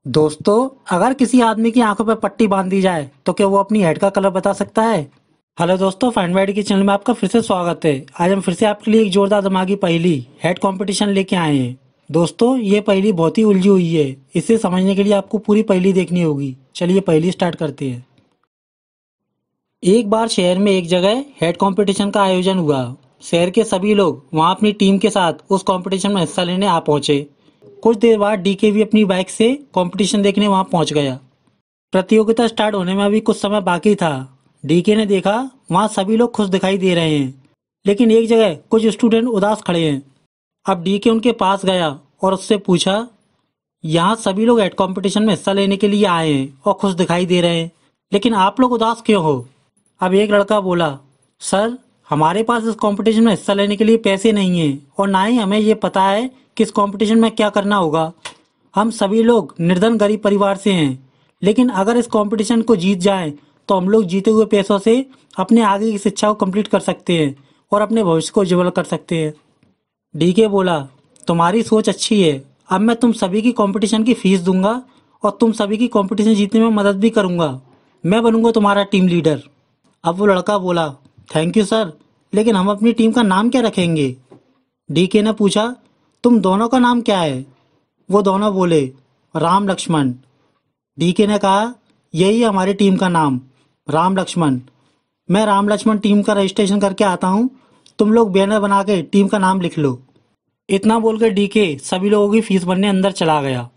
दोस्तों, अगर किसी आदमी की आंखों पर पट्टी बांध दी जाए तो क्या वो अपनी हेड का कलर बता सकता है? हेलो दोस्तों, फाइंड बाय के चैनल में आपका फिर से स्वागत है। आज हम फिर से आपके लिए एक जोरदार दिमागी पहेली हेड कंपटीशन लेके आए हैं। दोस्तों, ये पहेली बहुत ही उलझी हुई है। इसे समझने के लिए आपको पूरी पहेली देखनी होगी। चलिए पहेली स्टार्ट करते हैं। एक बार शहर में एक जगह हेड कंपटीशन का आयोजन हुआ। शहर के सभी लोग वहां अपनी टीम के साथ उस कंपटीशन में हिस्सा लेने आ पहुंचे। कुछ देर बाद डीके भी अपनी बाइक से कंपटीशन देखने वहां पहुंच गया। प्रतियोगिता स्टार्ट होने में अभी कुछ समय बाकी था। डीके ने देखा वहां सभी लोग खुश दिखाई दे रहे हैं, लेकिन एक जगह कुछ स्टूडेंट उदास खड़े हैं। अब डीके उनके पास गया और उससे पूछा, यहाँ सभी लोग हेड कंपटीशन में हिस्सा लेने के लिए आए हैं और खुश दिखाई दे रहे हैं, लेकिन आप लोग उदास क्यों हो? अब एक लड़का बोला, सर, हमारे पास इस कंपटीशन में हिस्सा लेने के लिए पैसे नहीं हैं और ना ही हमें ये पता है कि इस कंपटीशन में क्या करना होगा। हम सभी लोग निर्धन गरीब परिवार से हैं, लेकिन अगर इस कंपटीशन को जीत जाएं तो हम लोग जीते हुए पैसों से अपने आगे की शिक्षा को कंप्लीट कर सकते हैं और अपने भविष्य को उज्जवल कर सकते हैं। डीके बोला, तुम्हारी सोच अच्छी है। अब मैं तुम सभी की कंपटीशन की फीस दूंगा और तुम सभी की कंपटीशन जीतने में मदद भी करूंगा। मैं बनूंगा तुम्हारा टीम लीडर। अब वो लड़का बोला, थैंक यू सर, लेकिन हम अपनी टीम का नाम क्या रखेंगे? डीके ने पूछा, तुम दोनों का नाम क्या है? वो दोनों बोले, राम लक्ष्मण। डीके ने कहा, यही है हमारी टीम का नाम, राम लक्ष्मण। मैं राम लक्ष्मण टीम का रजिस्ट्रेशन करके आता हूँ। तुम लोग बैनर बना के टीम का नाम लिख लो। इतना बोलकर डीके सभी लोगों की फीस भरने अंदर चला गया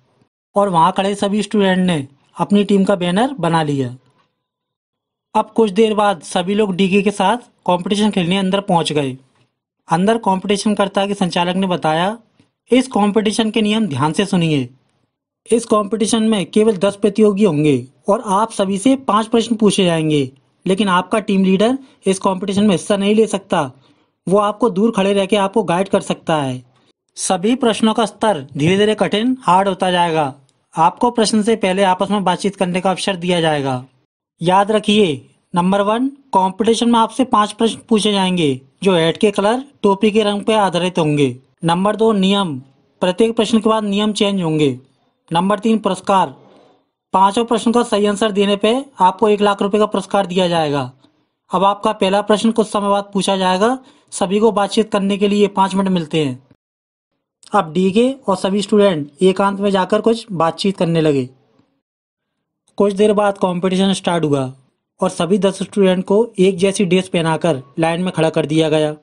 और वहां खड़े सभी स्टूडेंट ने अपनी टीम का बैनर बना लिया। अब कुछ देर बाद सभी लोग डीके के साथ कंपटीशन खेलने अंदर पहुंच गए। अंदर कंपटीशन करता के संचालक ने बताया, इस कंपटीशन के नियम ध्यान से सुनिए। इस कंपटीशन में केवल 10 प्रतियोगी होंगे और आप सभी से 5 प्रश्न पूछे जाएंगे, लेकिन आपका टीम लीडर इस कंपटीशन में हिस्सा नहीं ले सकता। वो आपको दूर खड़े रह के आपको गाइड कर सकता है। सभी प्रश्नों का स्तर धीरे धीरे कठिन हार्ड होता जाएगा। आपको प्रश्न से पहले आपस में बातचीत करने का अवसर दिया जाएगा। याद रखिए, नंबर 1, कंपटीशन में आपसे 5 प्रश्न पूछे जाएंगे जो हेड के कलर टोपी के रंग पर आधारित होंगे। नंबर 2, नियम। प्रत्येक प्रश्न के बाद नियम चेंज होंगे। नंबर 3, पुरस्कार। पांचों प्रश्न का सही आंसर देने पे आपको 1 लाख रुपए का पुरस्कार दिया जाएगा। अब आपका पहला प्रश्न कुछ समय बाद पूछा जाएगा। सभी को बातचीत करने के लिए 5 मिनट मिलते हैं। अब डीके और सभी स्टूडेंट एकांत में जाकर कुछ बातचीत करने लगे। कुछ देर बाद कंपटीशन स्टार्ट हुआ और सभी 10 स्टूडेंट को एक जैसी ड्रेस पहनाकर लाइन में खड़ा कर दिया गया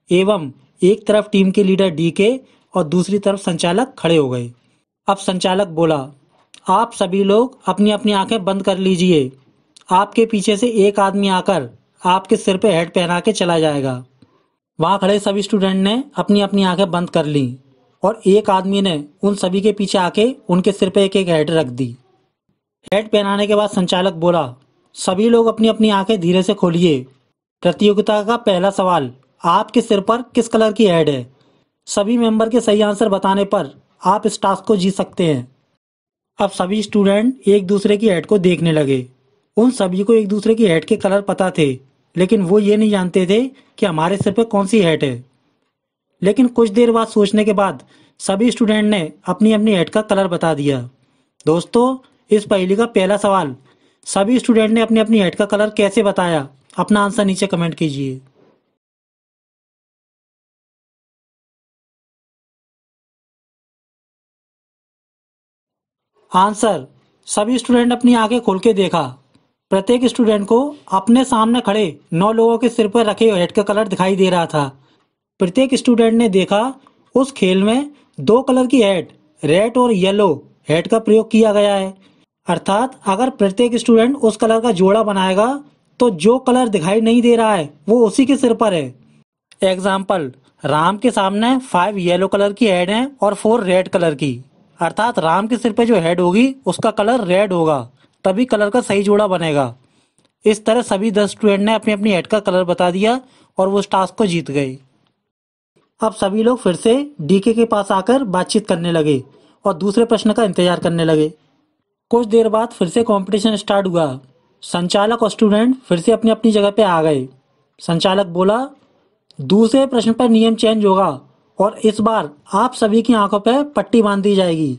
एवं एक तरफ टीम के लीडर डीके और दूसरी तरफ संचालक खड़े हो गए। अब संचालक बोला, आप सभी लोग अपनी अपनी आंखें बंद कर लीजिए। आपके पीछे से एक आदमी आकर आपके सिर पे हेड पहना के चला जाएगा। वहां खड़े सभी स्टूडेंट ने अपनी अपनी आंखें बंद कर ली और एक आदमी ने उन सभी के पीछे आके उनके सिर पे एक एक हेड रख दी। हेड पहनाने के बाद संचालक बोला, सभी लोग अपनी अपनी आंखें धीरे से खोलिए। प्रतियोगिता का पहला सवाल, आपके सिर पर किस कलर की हेड है? सभी मेंबर के सही आंसर बताने पर आप इस टास्क को जीत सकते हैं। अब सभी स्टूडेंट एक दूसरे की हेड को देखने लगे। उन सभी को एक दूसरे की हेड के कलर पता थे, लेकिन वो ये नहीं जानते थे कि हमारे सिर पर कौन सी हेड है। लेकिन कुछ देर बाद सोचने के बाद सभी स्टूडेंट ने अपनी अपनी हेड का कलर बता दिया। दोस्तों, इस पहेली का पहला सवाल, सभी स्टूडेंट ने अपनी अपनी हेड का कलर कैसे बताया? अपना आंसर नीचे कमेंट कीजिए। आंसर, सभी स्टूडेंट अपनी आंखें खोल के देखा। प्रत्येक स्टूडेंट को अपने सामने खड़े 9 लोगों के सिर पर रखे हेड का कलर दिखाई दे रहा था। प्रत्येक स्टूडेंट ने देखा उस खेल में 2 कलर की हेड, रेड और येलो हेड का प्रयोग किया गया है। अर्थात अगर प्रत्येक स्टूडेंट उस कलर का जोड़ा बनाएगा तो जो कलर दिखाई नहीं दे रहा है वो उसी के सिर पर है। एग्जाम्पल, राम के सामने 5 येलो कलर की हेड है और 4 रेड कलर की। अर्थात राम के सिर पे जो हेड होगी उसका कलर रेड होगा, तभी कलर का सही जोड़ा बनेगा। इस तरह सभी 10 स्टूडेंट ने अपनी अपनी हेड का कलर बता दिया और वो उस टास्क को जीत गए। अब सभी लोग फिर से डीके के पास आकर बातचीत करने लगे और दूसरे प्रश्न का इंतजार करने लगे। कुछ देर बाद फिर से कंपटीशन स्टार्ट हुआ। संचालक और स्टूडेंट फिर से अपनी अपनी जगह पे आ गए। संचालक बोला, दूसरे प्रश्न पर नियम चेंज होगा और इस बार आप सभी की आंखों पर पट्टी बांध दी जाएगी।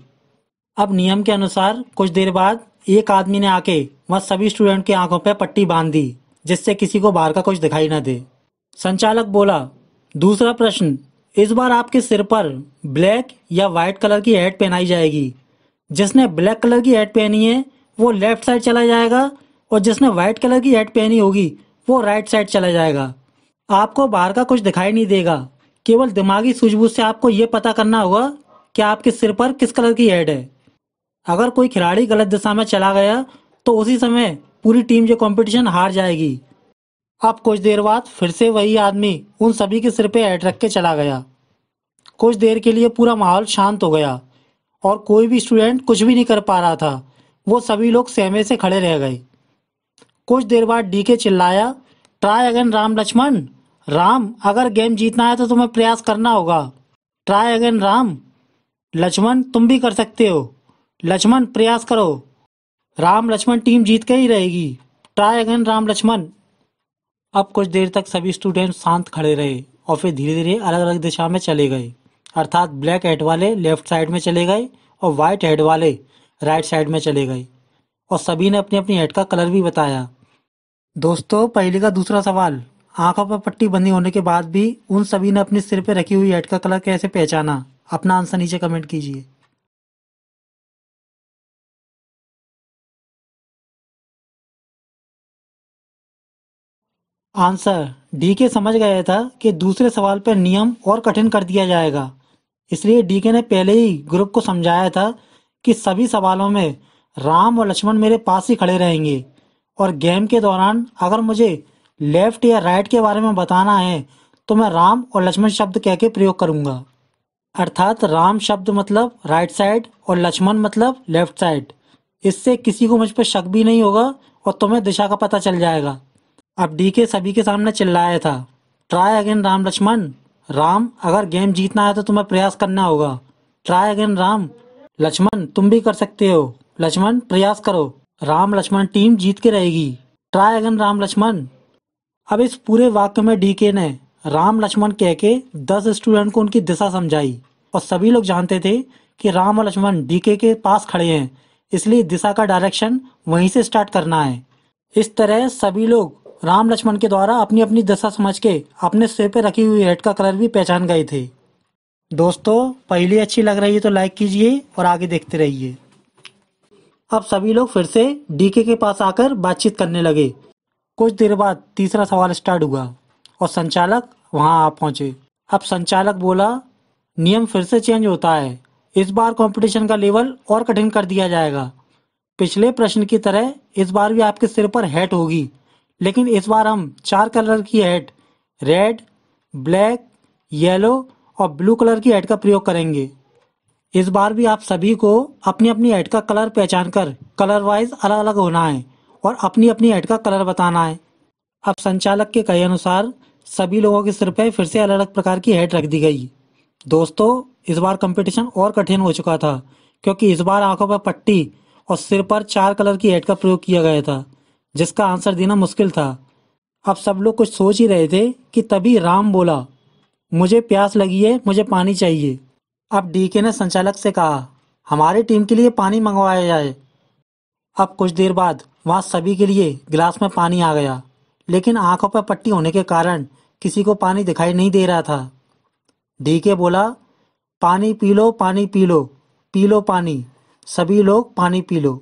अब नियम के अनुसार कुछ देर बाद एक आदमी ने आके वह सभी स्टूडेंट की आंखों पर पट्टी बांध दी, जिससे किसी को बाहर का कुछ दिखाई न दे। संचालक बोला, दूसरा प्रश्न, इस बार आपके सिर पर ब्लैक या व्हाइट कलर की हैट पहनाई जाएगी। जिसने ब्लैक कलर की हैट पहनी है वो लेफ्ट साइड चला जाएगा और जिसने व्हाइट कलर की हैट पहनी होगी वो राइट साइड चला जाएगा। आपको बाहर का कुछ दिखाई नहीं देगा, केवल दिमागी सूझबूझ से आपको ये पता करना होगा कि आपके सिर पर किस कलर की हैट है। अगर कोई खिलाड़ी गलत दिशा में चला गया तो उसी समय पूरी टीम जो कंपटीशन हार जाएगी। अब कुछ देर बाद फिर से वही आदमी उन सभी के सिर पे हैट रख के चला गया। कुछ देर के लिए पूरा माहौल शांत हो गया और कोई भी स्टूडेंट कुछ भी नहीं कर पा रहा था। वो सभी लोग सहमे से खड़े रह गए। कुछ देर बाद डीके चिल्लाया, ट्राई अगेन राम लक्ष्मण। राम, अगर गेम जीतना है तो तुम्हें प्रयास करना होगा। Try again Ram. लक्ष्मण, तुम भी कर सकते हो। लक्ष्मण, प्रयास करो। राम लक्ष्मण टीम जीत के ही रहेगी। Try again Ram Lakshman. अब कुछ देर तक सभी स्टूडेंट शांत खड़े रहे और फिर धीरे धीरे अलग अलग दिशा में चले गए। अर्थात ब्लैक हेड वाले लेफ्ट साइड में चले गए और वाइट हेड वाले राइट साइड में चले गए और सभी ने अपनी अपनी हेड का कलर भी बताया। दोस्तों, पहले का दूसरा सवाल, आंखों पर पट्टी बंधी होने के बाद भी उन सभी ने अपने सिर पे रखी हुई हेड का कलर कैसे पहचाना? अपना आंसर नीचे कमेंट कीजिए। आंसर, डीके समझ गया था कि दूसरे सवाल पर नियम और कठिन कर दिया जाएगा, इसलिए डीके ने पहले ही ग्रुप को समझाया था कि सभी सवालों में राम और लक्ष्मण मेरे पास ही खड़े रहेंगे और गेम के दौरान अगर मुझे लेफ्ट या राइट के बारे में बताना है तो मैं राम और लक्ष्मण शब्द कह के प्रयोग करूंगा। अर्थात राम शब्द मतलब राइट साइड और लक्ष्मण मतलब लेफ्ट साइड। इससे किसी को मुझ पर शक भी नहीं होगा और तुम्हें दिशा का पता चल जाएगा। अब डीके सभी के सामने चिल्लाया था, ट्राई अगेन राम लक्ष्मण। राम, अगर गेम जीतना है तो तुम्हें प्रयास करना होगा। Try again Ram. लक्ष्मण, तुम भी कर सकते हो। लक्ष्मण, प्रयास करो। राम लक्ष्मण टीम जीत के रहेगी। Try again Ram Lakshman. अब इस पूरे वाक्य में डीके ने राम लक्ष्मण कह के 10 स्टूडेंट को उनकी दिशा समझाई और सभी लोग जानते थे कि राम और लक्ष्मण डीके के पास खड़े हैं, इसलिए दिशा का डायरेक्शन वहीं से स्टार्ट करना है। इस तरह सभी लोग राम लक्ष्मण के द्वारा अपनी अपनी दिशा समझ के अपने सिर पे रखी हुई हेड का कलर भी पहचान गए थे। दोस्तों, पहली अच्छी लग रही है तो लाइक कीजिए और आगे देखते रहिए। अब सभी लोग फिर से डीके के पास आकर बातचीत करने लगे। कुछ देर बाद तीसरा सवाल स्टार्ट हुआ और संचालक वहां आ पहुंचे। अब संचालक बोला, नियम फिर से चेंज होता है। इस बार कंपटीशन का लेवल और कठिन कर दिया जाएगा। पिछले प्रश्न की तरह इस बार भी आपके सिर पर हैट होगी, लेकिन इस बार हम 4 कलर की हैट, रेड, ब्लैक, येलो और ब्लू कलर की हैट का प्रयोग करेंगे। इस बार भी आप सभी को अपनी अपनी हैट का कलर पहचान कर कलर वाइज अलग अलग होना है और अपनी अपनी हैट का कलर बताना है। अब संचालक के कहे अनुसार सभी लोगों के सिर पर फिर से अलग अलग प्रकार की हैट रख दी गई। दोस्तों, इस बार कंपटीशन और कठिन हो चुका था क्योंकि इस बार आंखों पर पट्टी और सिर पर 4 कलर की हैट का प्रयोग किया गया था, जिसका आंसर देना मुश्किल था। अब सब लोग कुछ सोच ही रहे थे कि तभी राम बोला, मुझे प्यास लगी है, मुझे पानी चाहिए। अब डीके ने संचालक से कहा, हमारी टीम के लिए पानी मंगवाया जाए। अब कुछ देर बाद वहां सभी के लिए गिलास में पानी आ गया, लेकिन आंखों पर पट्टी होने के कारण किसी को पानी दिखाई नहीं दे रहा था। डीके बोला, पानी पी लो, पानी पी लो पानी, सभी लोग पानी पी लो।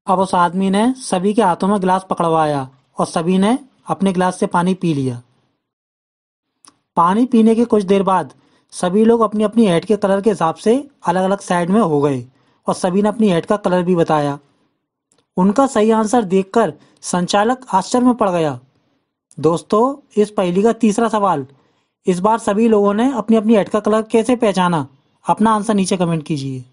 अब उस आदमी ने सभी के हाथों में गिलास पकड़वाया और सभी ने अपने गिलास से पानी पी लिया। पानी पीने के कुछ देर बाद सभी लोग अपनी अपनी हेड के कलर के हिसाब से अलग अलग साइड में हो गए और सभी ने अपनी हेड का कलर भी बताया। उनका सही आंसर देखकर संचालक आश्चर्य में पड़ गया। दोस्तों, इस पहेली का तीसरा सवाल, इस बार सभी लोगों ने अपनी अपनी हेड का कलर कैसे पहचाना? अपना आंसर नीचे कमेंट कीजिए।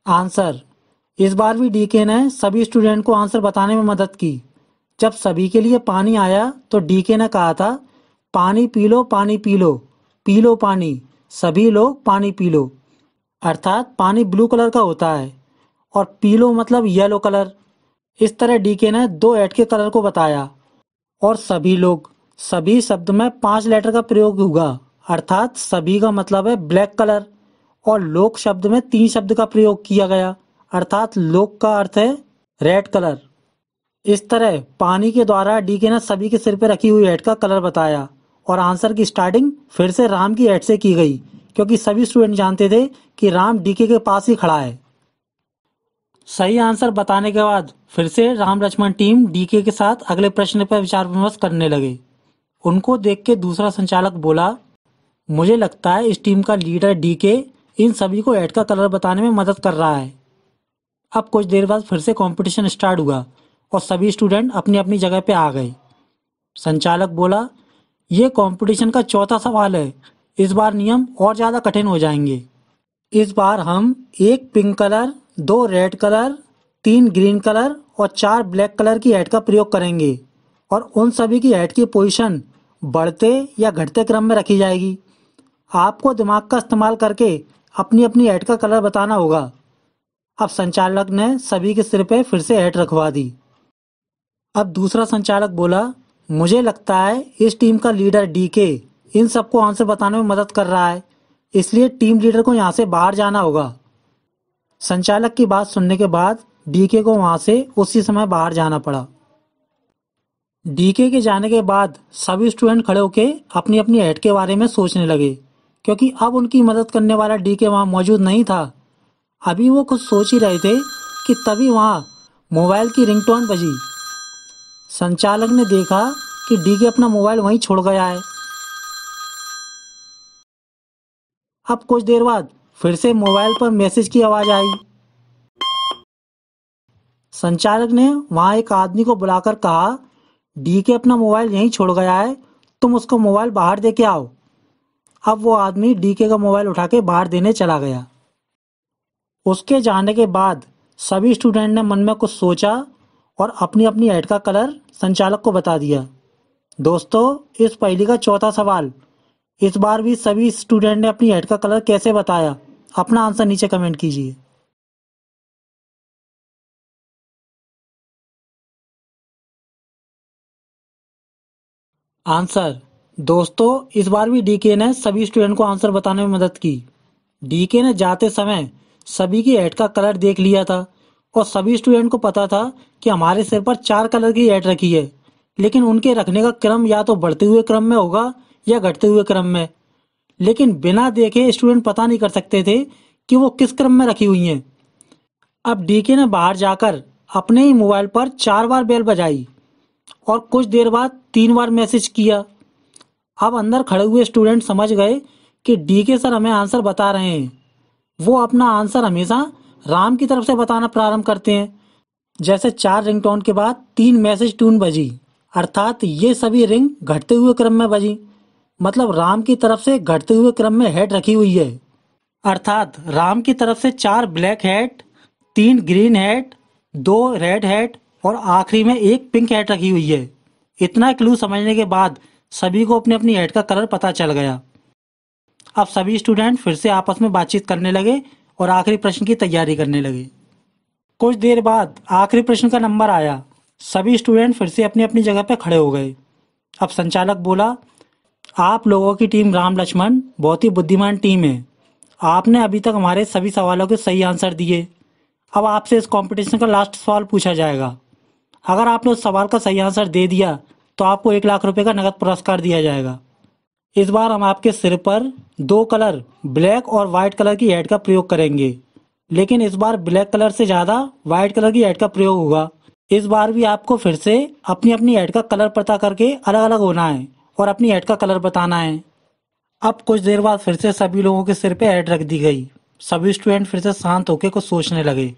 आंसर, इस बार भी डीके ने सभी स्टूडेंट को आंसर बताने में मदद की। जब सभी के लिए पानी आया तो डीके ने कहा था, पानी पी लो, पानी पी लो पानी, सभी लोग पानी पी लो। अर्थात पानी ब्लू कलर का होता है और पी लो मतलब येलो कलर। इस तरह डीके ने 2 ऐड के कलर को बताया और सभी लोग सभी शब्द में 5 लेटर का प्रयोग होगा, अर्थात सभी का मतलब है ब्लैक कलर। और लोक शब्द में 3 शब्द का प्रयोग किया गया, अर्थात लोक का अर्थ है रेड कलर। इस तरह पानी के द्वारा डीके ने सभी के सिर पर रखी हुई हेड का कलर बताया और आंसर की स्टार्टिंग फिर से राम की हेड से की गई, क्योंकि सभी स्टूडेंट जानते थे कि राम डीके के पास ही खड़ा है। सही आंसर बताने के बाद फिर से राम लक्ष्मण टीम डीके के साथ अगले प्रश्न पर विचार विमर्श करने लगे। उनको देख के दूसरा संचालक बोला, मुझे लगता है इस टीम का लीडर डीके इन सभी को हेड का कलर बताने में मदद कर रहा है। अब कुछ देर बाद फिर से कंपटीशन स्टार्ट हुआ और सभी स्टूडेंट अपनी अपनी जगह पे आ गए। संचालक बोला, ये कंपटीशन का चौथा सवाल है, इस बार नियम और ज़्यादा कठिन हो जाएंगे। इस बार हम 1 pink colour, 2 red colour, 3 green colour और 4 ब्लैक कलर की हेड का प्रयोग करेंगे और उन सभी की हेड की पोजीशन बढ़ते या घटते क्रम में रखी जाएगी। आपको दिमाग का इस्तेमाल करके अपनी अपनी हेड का कलर बताना होगा। अब संचालक ने सभी के सिर पे फिर से हेड रखवा दी। अब दूसरा संचालक बोला, मुझे लगता है इस टीम का लीडर डीके इन सबको आंसर बताने में मदद कर रहा है, इसलिए टीम लीडर को यहाँ से बाहर जाना होगा। संचालक की बात सुनने के बाद डीके को वहां से उसी समय बाहर जाना पड़ा। डीके के जाने के बाद सभी स्टूडेंट खड़े होके अपनी अपनी हेड के बारे में सोचने लगे, क्योंकि अब उनकी मदद करने वाला डीके वहां मौजूद नहीं था। अभी वो कुछ सोच ही रहे थे कि तभी वहां मोबाइल की रिंगटोन बजी। संचालक ने देखा कि डीके अपना मोबाइल वहीं छोड़ गया है। अब कुछ देर बाद फिर से मोबाइल पर मैसेज की आवाज आई। संचालक ने वहां एक आदमी को बुलाकर कहा, डीके अपना मोबाइल यहीं छोड़ गया है, तुम उसको मोबाइल बाहर दे के आओ। अब वो आदमी डीके का मोबाइल उठा के बाहर देने चला गया। उसके जाने के बाद सभी स्टूडेंट ने मन में कुछ सोचा और अपनी अपनी हेड का कलर संचालक को बता दिया। दोस्तों, इस पहेली का चौथा सवाल, इस बार भी सभी स्टूडेंट ने अपनी हेड का कलर कैसे बताया? अपना आंसर नीचे कमेंट कीजिए। आंसर, दोस्तों इस बार भी डीके ने सभी स्टूडेंट को आंसर बताने में मदद की। डीके ने जाते समय सभी की हेड का कलर देख लिया था और सभी स्टूडेंट को पता था कि हमारे सिर पर 4 कलर की हेड रखी है, लेकिन उनके रखने का क्रम या तो बढ़ते हुए क्रम में होगा या घटते हुए क्रम में। लेकिन बिना देखे स्टूडेंट पता नहीं कर सकते थे कि वो किस क्रम में रखी हुई हैं। अब डीके ने बाहर जाकर अपने ही मोबाइल पर 4 बार बेल बजाई और कुछ देर बाद 3 बार मैसेज किया। अब अंदर खड़े हुए स्टूडेंट समझ गए कि डीके सर हमें आंसर बता रहे हैं। वो अपना आंसर हमेशा राम की तरफ से बताना प्रारंभ करते हैं। जैसे 4 रिंगटोन के बाद 3 मैसेज टून बजी, अर्थात ये सभी रिंग घटते हुए क्रम में बजी, मतलब राम की तरफ से घटते हुए क्रम में हेड रखी हुई है। अर्थात राम की तरफ से 4 black head, 3 green head, 2 red head और आखिरी में 1 पिंक हेड रखी हुई है। इतना क्लू समझने के बाद सभी को अपनी अपनी हेड का कलर पता चल गया। अब सभी स्टूडेंट फिर से आपस में बातचीत करने लगे और आखिरी प्रश्न की तैयारी करने लगे। कुछ देर बाद आखिरी प्रश्न का नंबर आया। सभी स्टूडेंट फिर से अपनी अपनी जगह पर खड़े हो गए। अब संचालक बोला, आप लोगों की टीम राम लक्ष्मण बहुत ही बुद्धिमान टीम है। आपने अभी तक हमारे सभी सवालों के सही आंसर दिए। अब आपसे इस कंपटीशन का लास्ट सवाल पूछा जाएगा। अगर आपने उस सवाल का सही आंसर दे दिया तो आपको 1 लाख रुपए का नगद पुरस्कार दिया जाएगा। इस बार हम आपके सिर पर 2 कलर ब्लैक और व्हाइट कलर की हेड का प्रयोग करेंगे, लेकिन इस बार ब्लैक कलर से ज़्यादा व्हाइट कलर की हेड का प्रयोग होगा। इस बार भी आपको फिर से अपनी अपनी हेड का कलर पता करके अलग अलग होना है और अपनी हेड का कलर बताना है। अब कुछ देर बाद फिर से सभी लोगों के सिर पे हेड रख दी गई। सभी स्टूडेंट फिर से शांत होकर कुछ सोचने लगे,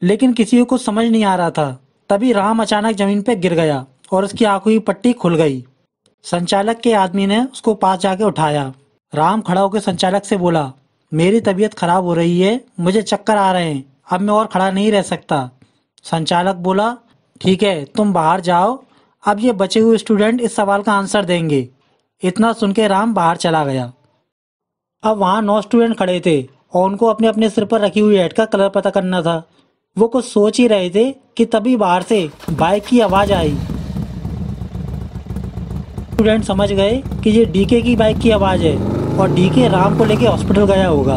लेकिन किसी को कुछ समझ नहीं आ रहा था। तभी राम अचानक जमीन पे गिर गया और उसकी आंखों की पट्टी खुल गई। संचालक के आदमी ने उसको पास जाके उठाया। राम खड़ा होकर संचालक से बोला, मेरी तबीयत खराब हो रही है, मुझे चक्कर आ रहे हैं, अब मैं और खड़ा नहीं रह सकता। संचालक बोला, ठीक है तुम बाहर जाओ, अब ये बचे हुए स्टूडेंट इस सवाल का आंसर देंगे। इतना सुन के राम बाहर चला गया। अब वहाँ 9 स्टूडेंट खड़े थे और उनको अपने अपने सिर पर रखी हुई हेड का कलर पता करना था। वो कुछ सोच ही रहे थे कि तभी बाहर से बाइक की आवाज़ आई। स्टूडेंट समझ गए कि ये डीके की बाइक की आवाज़ है और डीके राम को लेके हॉस्पिटल गया होगा।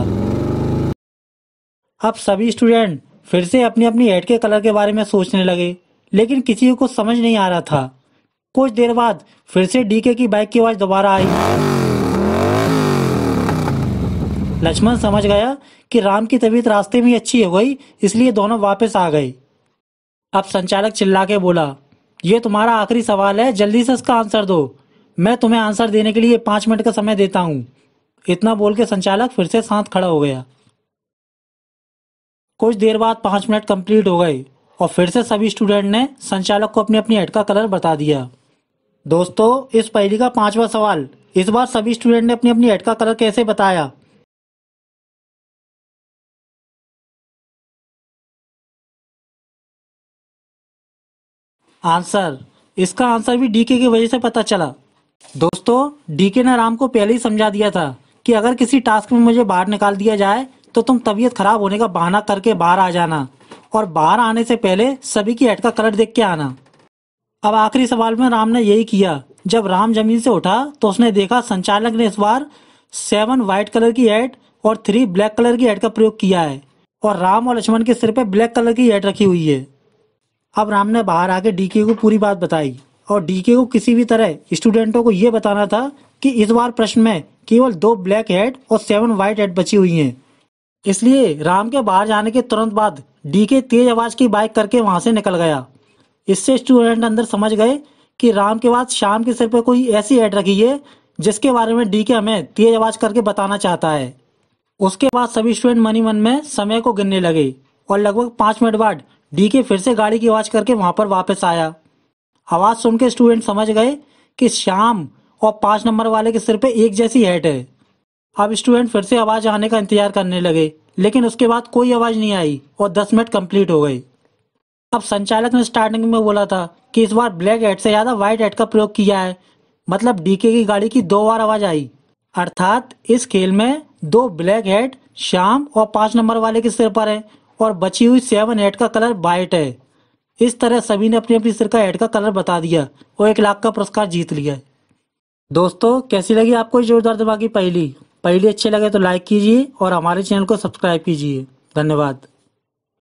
अब सभी स्टूडेंट फिर से अपनी अपनी हेड के कलर के बारे में सोचने लगे, लेकिन किसी को कुछ समझ नहीं आ रहा था। कुछ देर बाद फिर से डीके की बाइक की आवाज़ दोबारा आई। लक्ष्मण समझ गया कि राम की तबीयत रास्ते में अच्छी हो गई, इसलिए दोनों वापस आ गए। अब संचालक चिल्ला के बोला, ये तुम्हारा आखिरी सवाल है, जल्दी से इसका आंसर दो। मैं तुम्हें आंसर देने के लिए 5 मिनट का समय देता हूँ। इतना बोल के संचालक फिर से शांत खड़ा हो गया। कुछ देर बाद 5 मिनट कंप्लीट हो गए और फिर से सभी स्टूडेंट ने संचालक को अपनी अपनी हेड का कलर बता दिया। दोस्तों, इस पहेली का 5वां सवाल, इस बार सभी स्टूडेंट ने अपनी अपनी हेड का कलर कैसे बताया? आंसर, इसका आंसर भी डीके की वजह से पता चला। दोस्तों, डीके ने राम को पहले ही समझा दिया था कि अगर किसी टास्क में मुझे बाहर निकाल दिया जाए तो तुम तबीयत खराब होने का बहाना करके बाहर आ जाना और बाहर आने से पहले सभी की हेड का कलर देख के आना। अब आखिरी सवाल में राम ने यही किया। जब राम जमीन से उठा तो उसने देखा संचालक ने इस बार 7 व्हाइट कलर की हेड और 3 ब्लैक कलर की हेड का प्रयोग किया है और राम और लक्ष्मण के सिर पे ब्लैक कलर की हेड रखी हुई है। अब राम ने बाहर आके डीके को पूरी बात बताई और डीके को किसी भी तरह स्टूडेंटों को यह बताना था कि इस बार प्रश्न में केवल 2 ब्लैक हेड और 7 व्हाइट हेड बची हुई हैं। इसलिए राम के बाहर जाने के तुरंत बाद डीके तेज आवाज की बाइक करके वहां से निकल गया। इससे स्टूडेंट अंदर समझ गए कि राम के बाद शाम के सिर पर कोई ऐसी हेड रखी है जिसके बारे में डीके हमें तेज आवाज करके बताना चाहता है। उसके बाद सभी स्टूडेंट मन ही मन में समय को गिनने लगे और लगभग 5 मिनट बाद डीके फिर से गाड़ी की आवाज करके वहां पर वापस आया। आवाज सुन के स्टूडेंट समझ गए कि श्याम और 5 नंबर वाले के सिर पे एक जैसी हेड है। अब स्टूडेंट फिर से आवाज आने का इंतजार करने लगे, लेकिन उसके बाद कोई आवाज नहीं आई और 10 मिनट कंप्लीट हो गए। अब संचालक ने स्टार्टिंग में बोला था कि इस बार ब्लैक हेड से ज्यादा व्हाइट हेड का प्रयोग किया है, मतलब डीके की गाड़ी की 2 बार आवाज आई। अर्थात इस खेल में 2 ब्लैक हेड श्याम और 5 नंबर वाले के सिर पर है और बची हुई 7 हेड का कलर व्हाइट है। इस तरह सभी ने अपनी अपनी सिर का हेड का कलर बता दिया और 1 लाख का पुरस्कार जीत लिया। दोस्तों, कैसी लगी आपको ये जोरदार दिमागी पहेली? पहेली अच्छी लगे तो लाइक कीजिए और हमारे चैनल को सब्सक्राइब कीजिए। धन्यवाद।